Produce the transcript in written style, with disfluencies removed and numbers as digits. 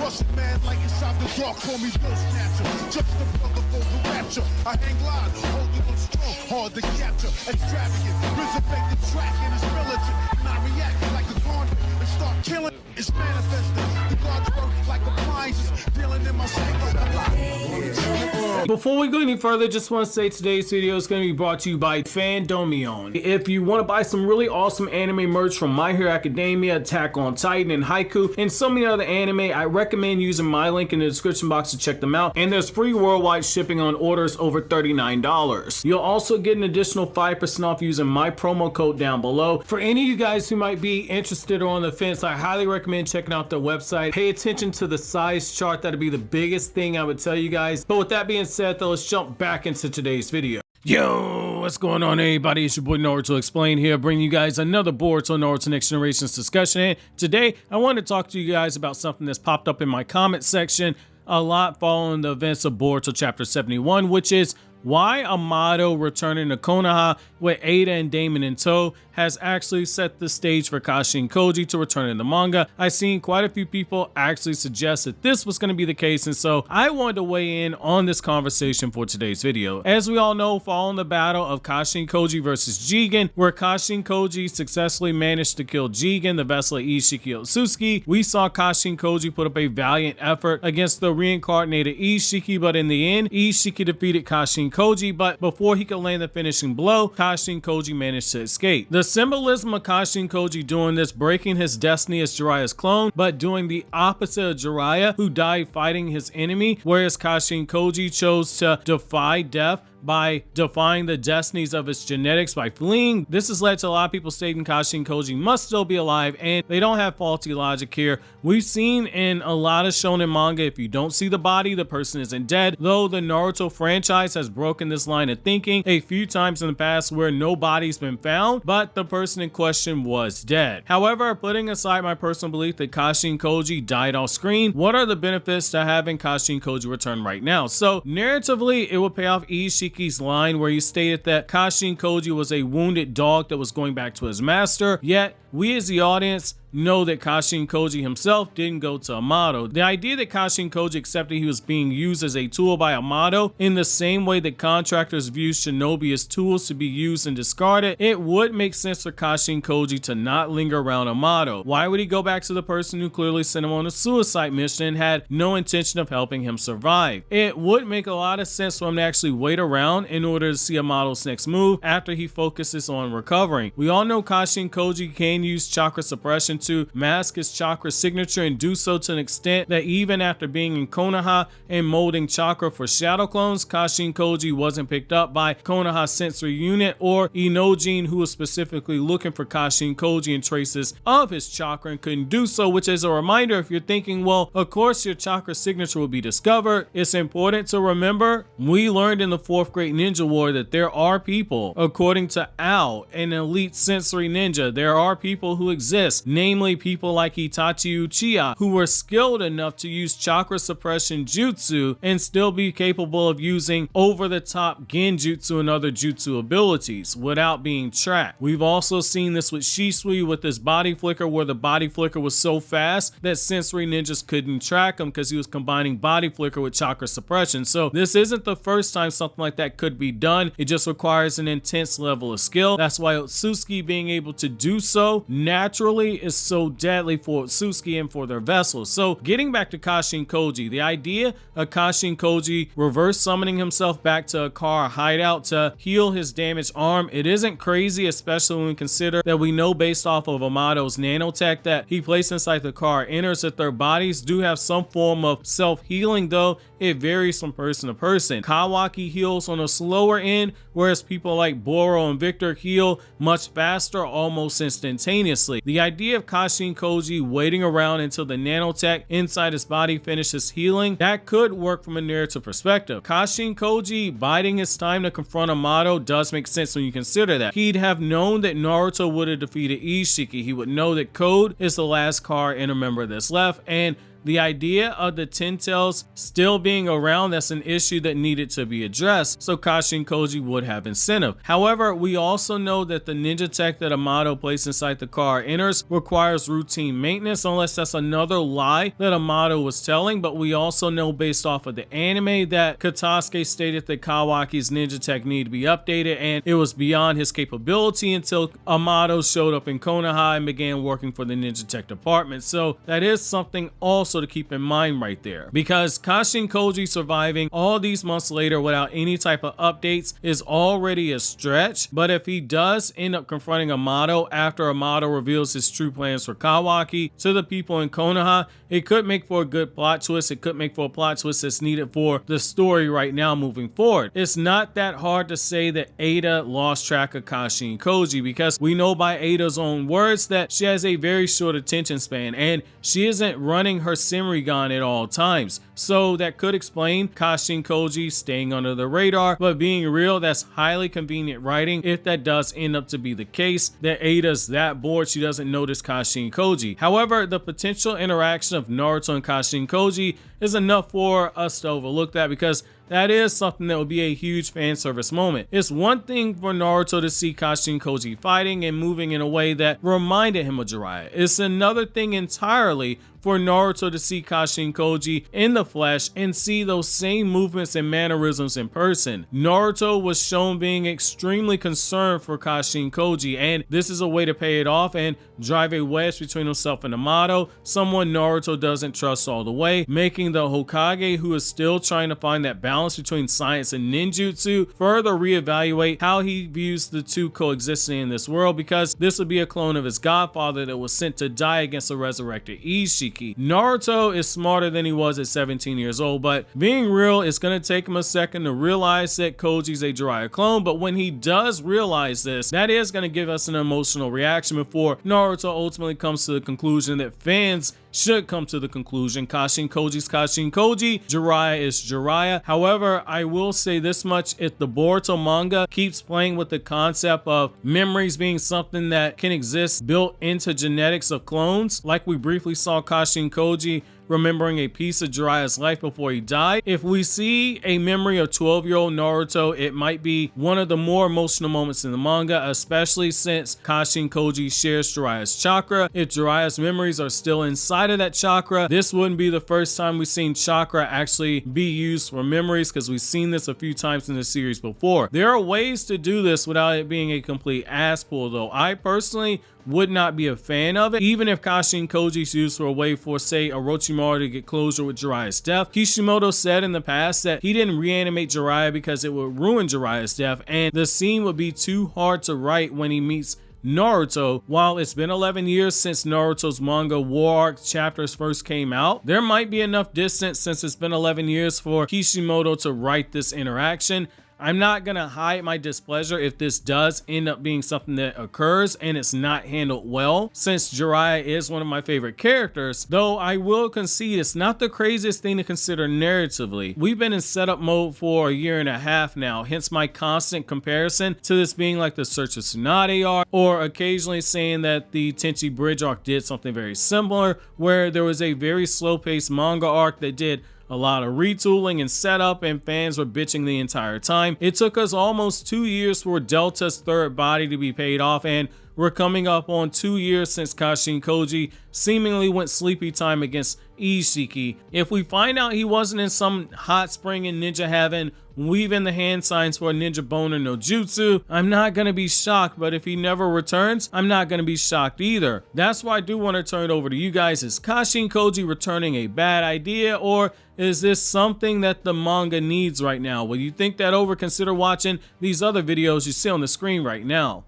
Russian man like inside the dark, call me Bill Snatcher. Just the brother for the rapture. I hang glide, holding on strong, hard to capture. Extravagant, resurrect the track and it's militant. And I react like a garden and start killing. It's manifesting. The God's work like appliances, dealing in my sleep like a lot. Before we go any further, just want to say today's video is going to be brought to you by Fandomion. If you want to buy some really awesome anime merch from My Hero Academia, Attack on Titan, and Haiku, and so many other anime, I recommend using my link in the description box to check them out. And there's free worldwide shipping on orders over $39. You'll also get an additional 5% off using my promo code down below. For any of you guys who might be interested or on the fence, I highly recommend checking out their website. Pay attention to the size chart. That'll be the biggest thing I would tell you guys. But with that being said, though, let's jump back into today's video. Yo, what's going on, everybody? It's your boy Naruto Explain here, bringing you guys another Boruto Naruto Next Generations discussion. And today, I want to talk to you guys about something that's popped up in my comment section a lot following the events of Boruto Chapter 71, which is why Amado returning to Konoha with Ada and Daemon in tow has actually set the stage for Kashin Koji to return in the manga. I've seen quite a few people actually suggest that this was going to be the case, and so I wanted to weigh in on this conversation for today's video. As we all know, following the battle of Kashin Koji versus Jigen, where Kashin Koji successfully managed to kill Jigen, the vessel of Isshiki Otsutsuki, we saw Kashin Koji put up a valiant effort against the reincarnated Isshiki, but in the end, Isshiki defeated Kashin Koji, but before he could land the finishing blow, Kashin Koji managed to escape. The symbolism of Kashin Koji doing this, breaking his destiny as Jiraiya's clone, but doing the opposite of Jiraiya, who died fighting his enemy, whereas Kashin Koji chose to defy death by defying the destinies of its genetics by fleeing. This has led to a lot of people stating Kashin Koji must still be alive, and they don't have faulty logic here. We've seen in a lot of shonen manga, if you don't see the body, the person isn't dead, though the Naruto franchise has broken this line of thinking a few times in the past where no body's been found, but the person in question was dead. However, putting aside my personal belief that Kashin Koji died off screen, what are the benefits to having Kashin Koji return right now? So narratively, it would pay off Ishiki's line where he stated that Kashin Koji was a wounded dog that was going back to his master, yet we as the audience know that Kashin Koji himself didn't go to Amado. The idea that Kashin Koji accepted he was being used as a tool by Amado in the same way that contractors view shinobi as tools to be used and discarded, it would make sense for Kashin Koji to not linger around Amado. Why would he go back to the person who clearly sent him on a suicide mission and had no intention of helping him survive? It would make a lot of sense for him to actually wait around in order to see Amado's next move after he focuses on recovering. We all know Kashin Koji can use chakra suppression to mask his chakra signature and do so to an extent that even after being in Konoha and molding chakra for shadow clones, Kashin Koji wasn't picked up by Konoha's sensory unit or Inojin, who was specifically looking for Kashin Koji and traces of his chakra and couldn't do so, which is a reminder if you're thinking, well, of course your chakra signature will be discovered. It's important to remember, we learned in the 4th grade ninja war that there are people, according to Ao, an elite sensory ninja, there are people who exist, namely people like Itachi Uchiha, who were skilled enough to use chakra suppression jutsu and still be capable of using over-the-top genjutsu and other jutsu abilities without being tracked. We've also seen this with Shisui with his body flicker, where the body flicker was so fast that sensory ninjas couldn't track him because he was combining body flicker with chakra suppression. So this isn't the first time something like that could be done. It just requires an intense level of skill. That's why Otsutsuki being able to do so naturally is so deadly for Otsutsuki and for their vessels. So getting back to Kashin Koji, the idea of Kashin Koji reverse summoning himself back to a car hideout to heal his damaged arm, it isn't crazy, especially when we consider that we know based off of Amado's nanotech that he placed inside the car enters that their bodies do have some form of self-healing, though it varies from person to person. Kawaki heals on a slower end, whereas people like Boro and Victor heal much faster, almost instantaneously. The idea of Kashin Koji waiting around until the nanotech inside his body finishes healing, that could work from a narrative perspective. Kashin Koji biding his time to confront Amado does make sense when you consider that. He'd have known that Naruto would have defeated Isshiki. He would know that Code is the last car inner member that's left, and the idea of the Ten Tails still being around, that's an issue that needed to be addressed, so Kashin Koji would have incentive. However, we also know that the ninja tech that Amado placed inside the car enters requires routine maintenance, unless that's another lie that Amado was telling. But we also know based off of the anime that Katasuke stated that Kawaki's ninja tech needed to be updated, and it was beyond his capability until Amado showed up in Konoha and began working for the ninja tech department. So that is something also to keep in mind right there, because Kashin Koji surviving all these months later without any type of updates is already a stretch. But if he does end up confronting Amado after Amado reveals his true plans for Kawaki to the people in Konoha, it could make for a good plot twist. It could make for a plot twist that's needed for the story right now moving forward. It's not that hard to say that Ada lost track of Kashin Koji, because we know by Ada's own words that she has a very short attention span and she isn't running her Rinnegan at all times. So that could explain Kashin Koji staying under the radar, but being real, that's highly convenient writing if that does end up to be the case, that Ada's that bored she doesn't notice Kashin Koji. However, the potential interaction of Naruto and Kashin Koji is enough for us to overlook that, because that is something that would be a huge fan service moment. It's one thing for Naruto to see Kashin Koji fighting and moving in a way that reminded him of Jiraiya. It's another thing entirely for Naruto to see Kashin Koji in the flesh and see those same movements and mannerisms in person. Naruto was shown being extremely concerned for Kashin Koji, and this is a way to pay it off and drive a wedge between himself and Amado, someone Naruto doesn't trust all the way, making the Hokage, who is still trying to find that balance between science and ninjutsu, further reevaluate how he views the two coexisting in this world, because this would be a clone of his godfather that was sent to die against a resurrected Isshiki. Naruto is smarter than he was at 17 years old, but being real, it's going to take him a second to realize that Koji's a Jiraiya clone. But when he does realize this, that is going to give us an emotional reaction before Naruto ultimately comes to the conclusion that fans should come to the conclusion. Kashin Koji's Kashin Koji, Jiraiya is Jiraiya. However, I will say this much: if the Boruto manga keeps playing with the concept of memories being something that can exist built into genetics of clones, like we briefly saw Kashin Koji remembering a piece of Jiraiya's life before he died, if we see a memory of 12-year-old Naruto, it might be one of the more emotional moments in the manga, especially since Kashin Koji shares Jiraiya's chakra. If Jiraiya's memories are still inside of that chakra, this wouldn't be the first time we've seen chakra actually be used for memories, because we've seen this a few times in the series before. There are ways to do this without it being a complete ass pull, though. I personally would not be a fan of it. Even if Kashin Koji's used for a way for, say, Orochimaru to get closure with Jiraiya's death, Kishimoto said in the past that he didn't reanimate Jiraiya because it would ruin Jiraiya's death, and the scene would be too hard to write when he meets Naruto. While it's been 11 years since Naruto's manga War Arc chapters first came out, there might be enough distance since it's been 11 years for Kishimoto to write this interaction. I'm not gonna hide my displeasure if this does end up being something that occurs and it's not handled well, since Jiraiya is one of my favorite characters, though I will concede it's not the craziest thing to consider narratively. We've been in setup mode for a year and a half now, hence my constant comparison to this being like the Search of Tsunade arc, or occasionally saying that the Tenchi Bridge arc did something very similar, where there was a very slow-paced manga arc that did a lot of retooling and setup, and fans were bitching the entire time. It took us almost 2 years for Delta's third body to be paid off, and we're coming up on 2 years since Kashin Koji seemingly went sleepy time against Isshiki. If we find out he wasn't in some hot spring in ninja heaven weaving the hand signs for a ninja boner no jutsu, I'm not gonna be shocked. But if he never returns, I'm not gonna be shocked either. That's why I do want to turn it over to you guys. Is Kashin Koji returning a bad idea, or is this something that the manga needs right now? Will you think that over? Consider watching these other videos you see on the screen right now.